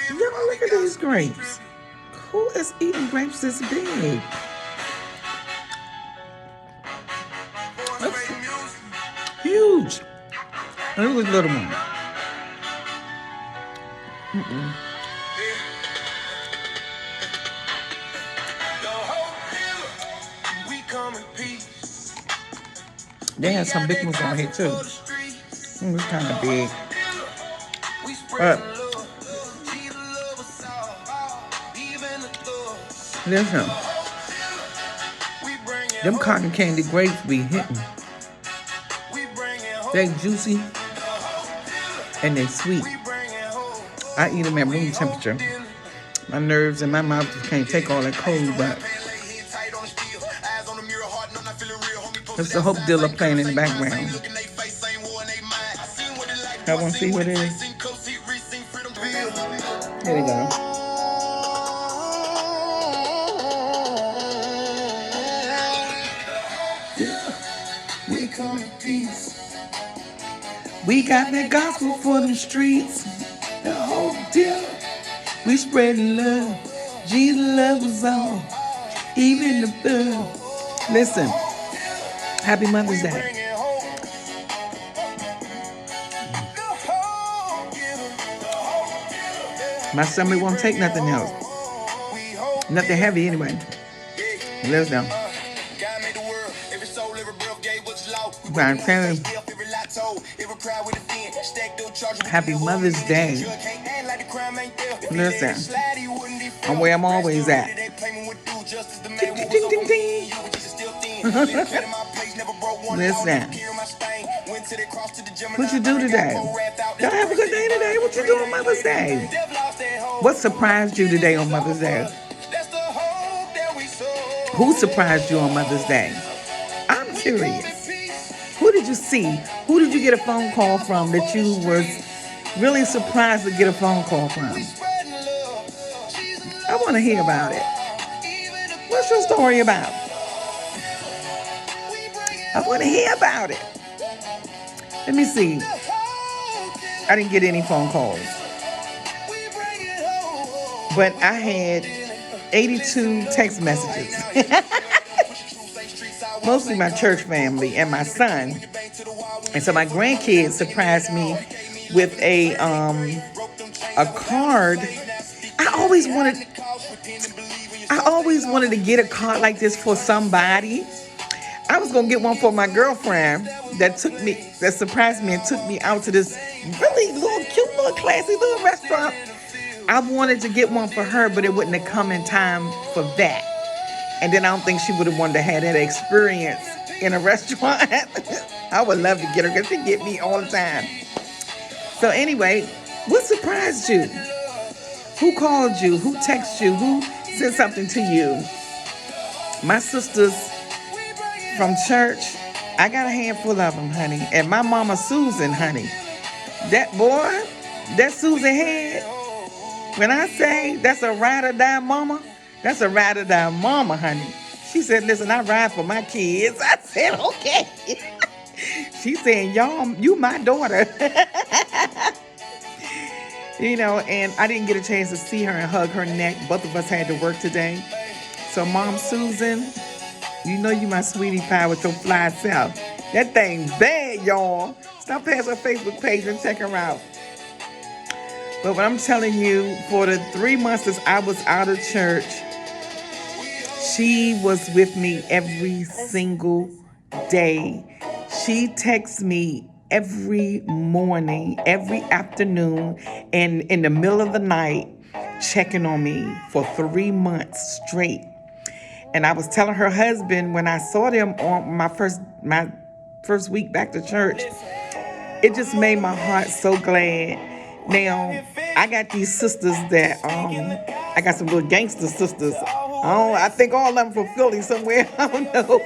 Y'all look at these grapes. Who is eating grapes this big? That's huge. And look at the little one. They had some big ones on here too. It was kind of big. But listen, them cotton candy grapes be hitting. They juicy and they sweet. I eat them at room temperature. My nerves and my mouth just can't take all that cold, but it's the Hope Dealer playing in the background. I want to see what it is. Here we go. We come in peace. We got that gospel for them streets. The Hope Dealer. We spreading love. Jesus love us all. Even the blood. Listen. Happy Mother's Day. My stomach won't take nothing else. Nothing heavy anyway. Let's go. I'm telling you. Happy Mother's Day. Listen. I'm where I'm always at. Ding, ding, ding, ding, ding. Listen. What you do today? Y'all have a good day today. What you do on Mother's Day? What surprised you today on Mother's Day? Who surprised you on Mother's Day? I'm curious. Who did you see? Who did you get a phone call from that you was really surprised to get a phone call from? I want to hear about it. What's your story about? I want to hear about it. Let me see. I didn't get any phone calls. But I had 82 text messages. Mostly my church family and my son. And so my grandkids surprised me with a card. I always wanted to get a card like this for somebody. I was gonna get one for my girlfriend that surprised me and took me out to this really little cute little classy little restaurant. I wanted to get one for her, but it wouldn't have come in time for that. And then I don't think she would have wanted to have that experience in a restaurant. I would love to get her because she get me all the time. So anyway, what surprised you? Who called you? Who texted you? Who said something to you? My sisters from church, I got a handful of them, honey. And my mama Susan, honey. That Susan head, when I say that's a ride or die mama, that's a ride or die mama, honey. She said, listen, I ride for my kids. I said, okay. She said, y'all, you my daughter. And I didn't get a chance to see her and hug her neck. Both of us had to work today. So Mom Susan, you know you my sweetie pie with your fly self. That thing bad, y'all. Stop past her Facebook page and check her out. But what I'm telling you, for the 3 months that I was out of church, she was with me every single day. She texts me every morning, every afternoon, and in the middle of the night, checking on me for 3 months straight. And I was telling her husband when I saw them on my first week back to church, it just made my heart so glad. Now, I got these sisters that, I got some little gangster sisters. I think all of them from Philly somewhere. I don't know.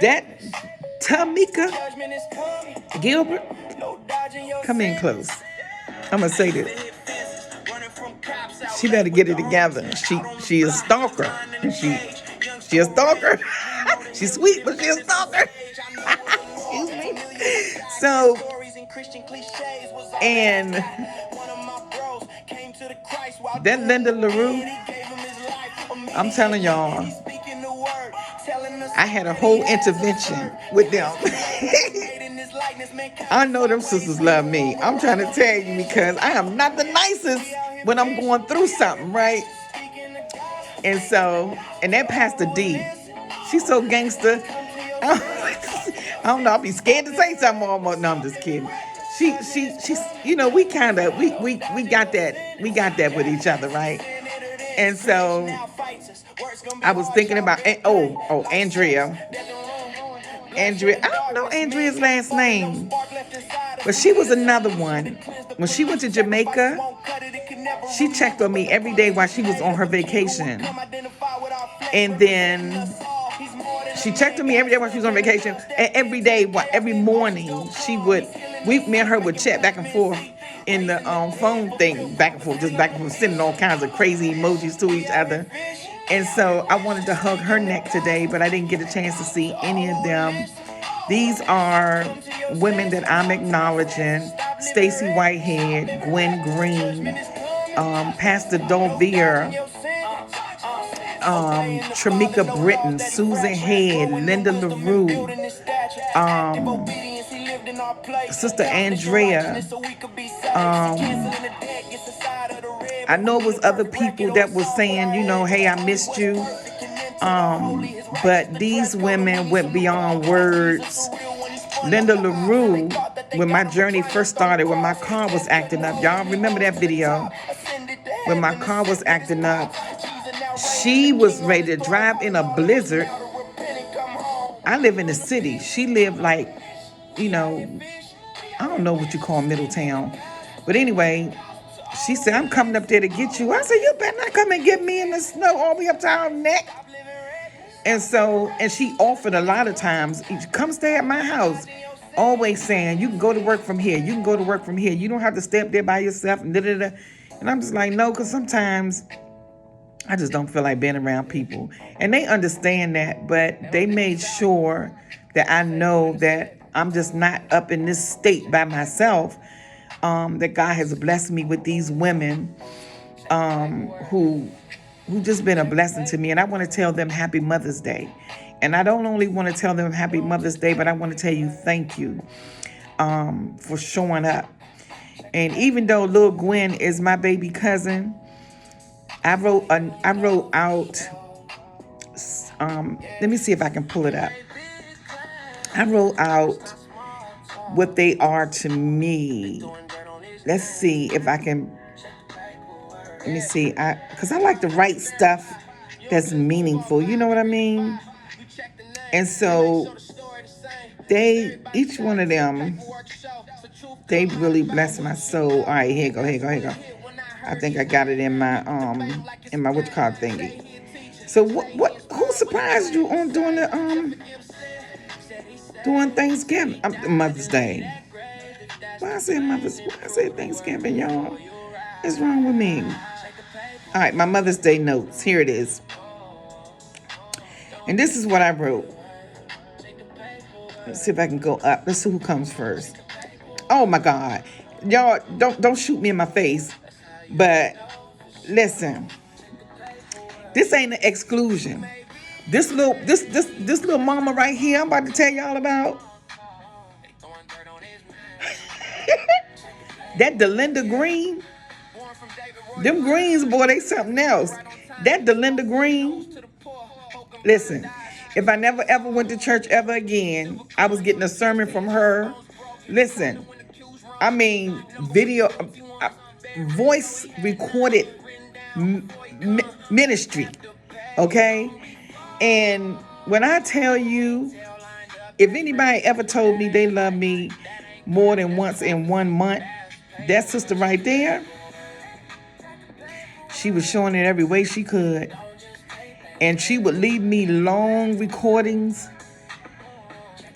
That Tramika Gilbert, come in close. I'm going to say this. She better get it together. She is a stalker. She a stalker. She's sweet, but she's a stalker. Excuse me. So, and That Linda LaRue, I'm telling y'all, I had a whole intervention with them. I know them sisters love me. I'm trying to tell you because I am not the nicest when I'm going through something, right? And so, and that Pastor D, she's so gangster. I don't know. I'll be scared to say something almost. No, I'm just kidding. She's. You know, we got that with each other, right? And so, I was thinking about Andrea. I don't know Andrea's last name, but she was another one. When she went to Jamaica, she checked on me every day while she was on her vacation. And then she checked on me every day while she was on vacation. And every morning, me and her would chat back and forth in the phone thing, back and forth, just back and forth, sending all kinds of crazy emojis to each other. And so I wanted to hug her neck today, but I didn't get a chance to see any of them. These are women that I'm acknowledging: Stacy Whitehead, Gwen Green, Pastor Dolvier, Tramika Britton, Susan Head, Linda LaRue, Sister Andrea. I know it was other people that was saying, you know, hey, I missed you. But these women went beyond words. Linda LaRue, when my journey first started, when my car was acting up, y'all remember that video? When my car was acting up, she was ready to drive in a blizzard. I live in the city. She lived like, you know, I don't know what you call Middletown. But anyway, she said, I'm coming up there to get you. I said, you better not come and get me in the snow all the way up to our neck. And she offered a lot of times, come stay at my house. Always saying, you can go to work from here. You can go to work from here. You don't have to stay up there by yourself. And da-da-da. And I'm just like, no, because sometimes I just don't feel like being around people. And they understand that, but they made sure that I know that I'm just not up in this state by myself. That God has blessed me with these women who just been a blessing to me. And I want to tell them Happy Mother's Day. And I don't only want to tell them Happy Mother's Day, but I want to tell you thank you for showing up. And even though Lil Gwen is my baby cousin, I wrote out, let me see if I can pull it up. I wrote out what they are to me. Let's see if I can, let me see, because I like to write stuff that's meaningful, you know what I mean? And so each one of them, they really bless my soul. All right, here you go. I think I got it in my what you call thingy. So who surprised you on doing Thanksgiving? Mother's Day. Why I say Thanksgiving, y'all? What's wrong with me? All right, my Mother's Day notes. Here it is. And this is what I wrote. Let's see if I can go up. Let's see who comes first. Oh my God. Y'all, don't shoot me in my face. But listen. This ain't an exclusion. This little mama right here I'm about to tell y'all about. That Dalinda Green. Them greens, boy, they something else. That Dalinda Green. Listen, if I never ever went to church ever again, I was getting a sermon from her. Listen, I mean, voice recorded ministry, okay? And when I tell you, if anybody ever told me they love me more than once in 1 month, that sister right there, she was showing it every way she could. And she would leave me long recordings.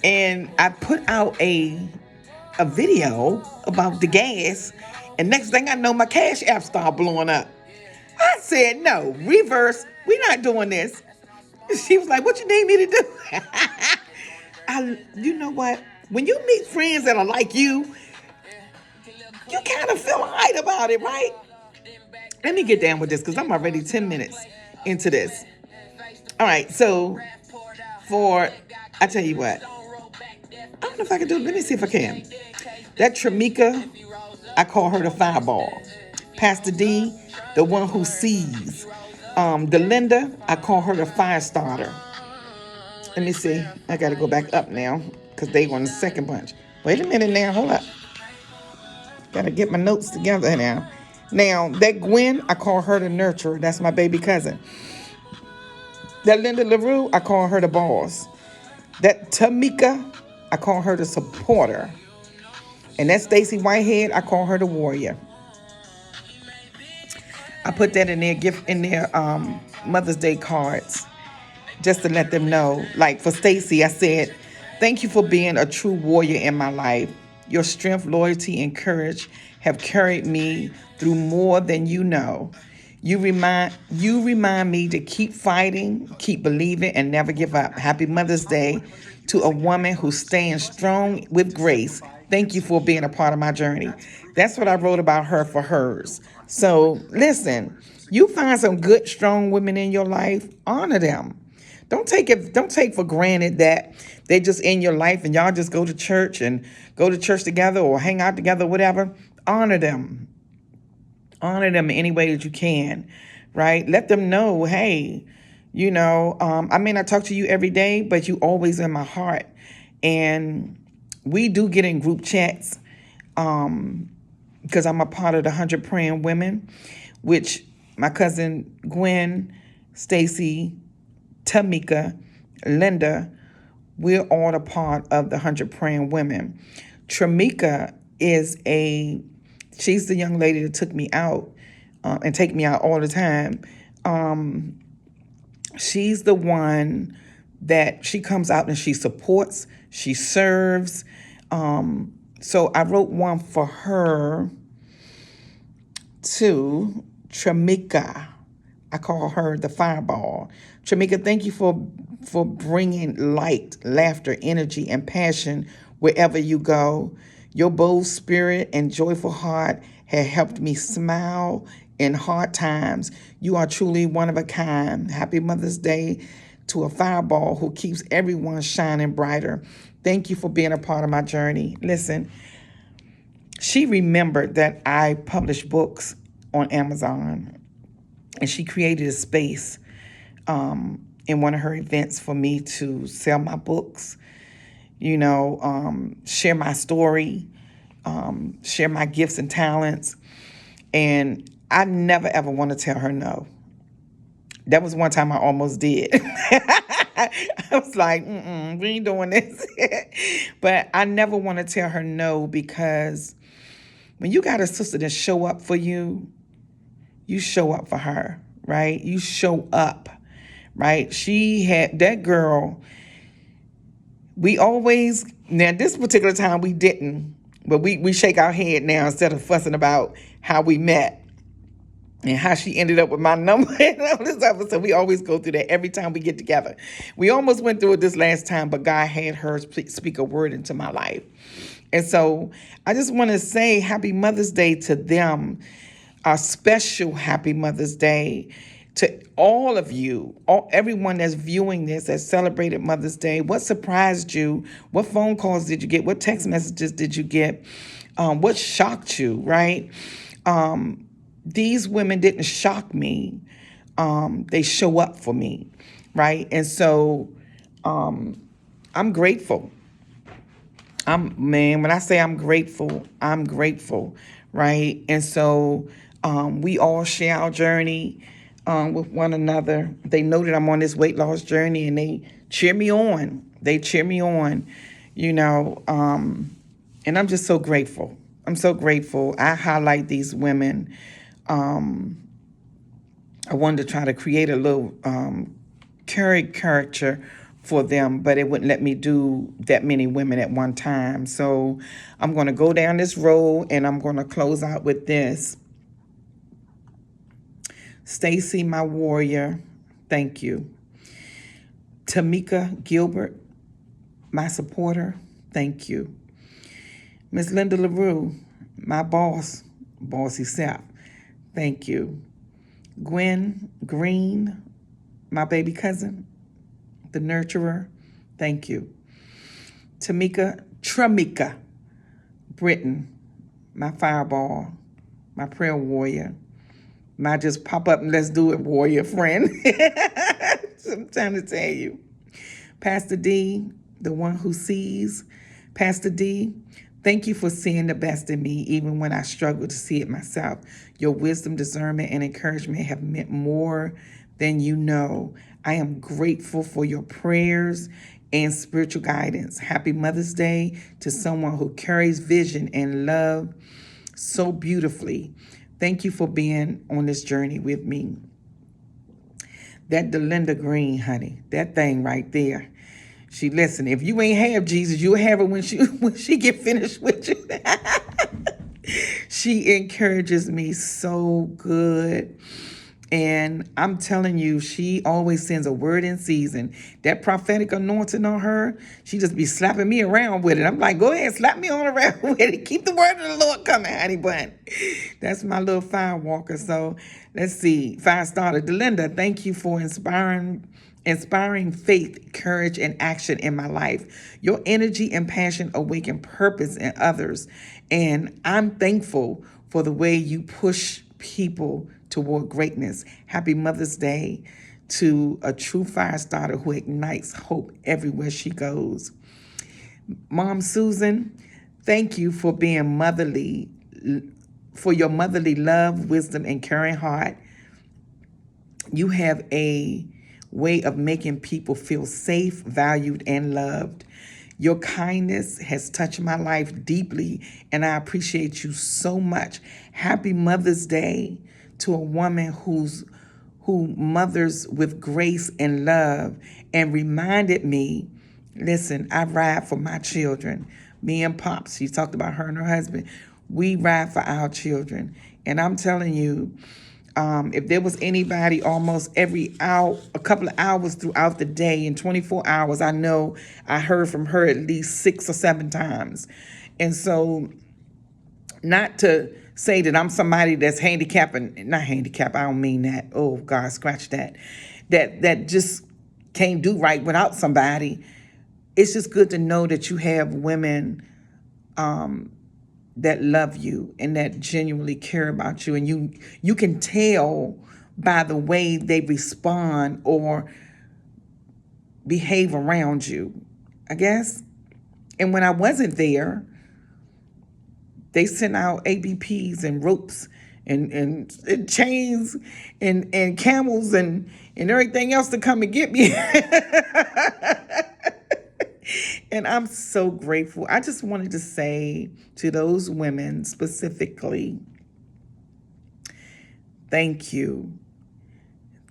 And I put out a video about the gas. And next thing I know, my Cash App started blowing up. I said, no, reverse. We're not doing this. She was like, what you need me to do? You know what? When you meet friends that are like you kind of feel all right about it, right? Let me get down with this because I'm already 10 minutes into this. All right, so for, I tell you what, I don't know if I can do it. Let me see if I can. That Tramika, I call her the fireball. Pastor D, the one who sees. Dalinda, I call her the fire starter. Let me see. I got to go back up now because they won the second bunch. Wait a minute now. Hold up. Got to get my notes together now. Now, that Gwen, I call her the nurturer. That's my baby cousin. That Linda LaRue, I call her the boss. That Tramika, I call her the supporter. And that Stacy Whitehead, I call her the warrior. I put that in their gift in their Mother's Day cards just to let them know. Like for Stacy, I said, "Thank you for being a true warrior in my life. Your strength, loyalty, and courage have carried me through more than you know. You remind me to keep fighting, keep believing, and never give up. Happy Mother's Day to a woman who's staying strong with grace. Thank you for being a part of my journey." That's what I wrote about her for hers. So listen, you find some good, strong women in your life, honor them. Don't take for granted that they're just in your life and y'all just go to church together or hang out together, whatever. Honor them. Honor them in any way that you can, right? Let them know, hey, I may not talk to you every day, but you always in my heart. And we do get in group chats because I'm a part of the 100 Praying Women, which my cousin Gwen, Stacy, Tramika, Linda, we're all a part of the 100 Praying Women. Tramika she's the young lady that took me out and take me out all the time. She's the one that she comes out and she supports, she serves. So I wrote one for her too, Tramika. I call her the fireball. Tramika, thank you for bringing light, laughter, energy, and passion wherever you go. Your bold spirit and joyful heart have helped me smile in hard times. You are truly one of a kind. Happy Mother's Day to a fireball who keeps everyone shining brighter. Thank you for being a part of my journey. Listen, she remembered that I publish books on Amazon, and she created a space in one of her events for me to sell my books, share my story, share my gifts and talents. And I never, ever want to tell her no. That was one time I almost did. I was like, we ain't doing this. But I never want to tell her no, because when you got a sister that show up for you, you show up for her, right? You show up, right? She had that girl. We always, now this particular time we didn't, but we shake our head now instead of fussing about how we met and how she ended up with my number and all this other stuff. We always go through that every time we get together. We almost went through it this last time, but God had her speak a word into my life. And so I just want to say happy Mother's Day to them. A special happy Mother's Day to all of you, everyone that's viewing this, that celebrated Mother's Day. What surprised you? What phone calls did you get? What text messages did you get? What shocked you, right? These women didn't shock me. They show up for me, right? And so I'm grateful. When I say I'm grateful, right? And so we all share our journey with one another. They know that I'm on this weight loss journey, and they cheer me on. And I'm just so grateful. I'm so grateful. I highlight these women. I wanted to try to create a little caricature for them, but it wouldn't let me do that many women at one time. So I'm going to go down this road, and I'm going to close out with this. Stacy, my warrior, thank you. Tramika Gilbert, my supporter, thank you. Miss Linda LaRue, my bossy self, thank you. Gwen Green, my baby cousin, the nurturer, thank you. Tramika Britton, my fireball, my prayer warrior, my just pop up and let's do it warrior friend. I'm trying to tell you. Pastor D, the one who sees. Pastor D, thank you for seeing the best in me, even when I struggle to see it myself. Your wisdom, discernment, and encouragement have meant more than you know. I am grateful for your prayers and spiritual guidance. Happy Mother's Day to someone who carries vision and love so beautifully. Thank you for being on this journey with me. That Dalinda Green, honey, that thing right there. She listen. If you ain't have Jesus, you'll have it when she get finished with you. She encourages me so good. And I'm telling you, she always sends a word in season. That prophetic anointing on her, she just be slapping me around with it. I'm like, go ahead, slap me on around with it. Keep the word of the Lord coming, honey bun. That's my little fire walker. So let's see. Fire starter. Dalinda, thank you for inspiring faith, courage, and action in my life. Your energy and passion awaken purpose in others. And I'm thankful for the way you push people toward greatness. Happy Mother's Day to a true fire starter who ignites hope everywhere she goes. Mom Susan, thank you for being motherly, for your motherly love, wisdom, and caring heart. You have a way of making people feel safe, valued, and loved. Your kindness has touched my life deeply, and I appreciate you so much. Happy Mother's Day to a woman who mothers with grace and love and reminded me, listen, I ride for my children. Me and Pops, she talked about her and her husband. We ride for our children. And I'm telling you, if there was anybody almost every hour, a couple of hours throughout the day in 24 hours, I know I heard from her at least 6 or 7 times. And so not to say that I'm somebody that's handicapped, and not handicapped, I don't mean that. Oh God, scratch that. That just can't do right without somebody. It's just good to know that you have women that love you and that genuinely care about you, and you can tell by the way they respond or behave around you, I guess. And when I wasn't there, they sent out ABPs and ropes and chains and camels and everything else to come and get me. And I'm so grateful. I just wanted to say to those women specifically, thank you.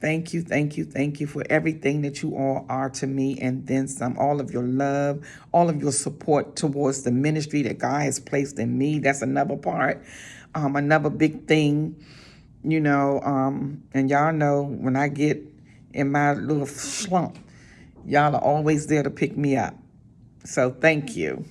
Thank you, thank you, thank you for everything that you all are to me and then some. All of your love, all of your support towards the ministry that God has placed in me. That's another part, another big thing, and y'all know when I get in my little slump, y'all are always there to pick me up. So thank you.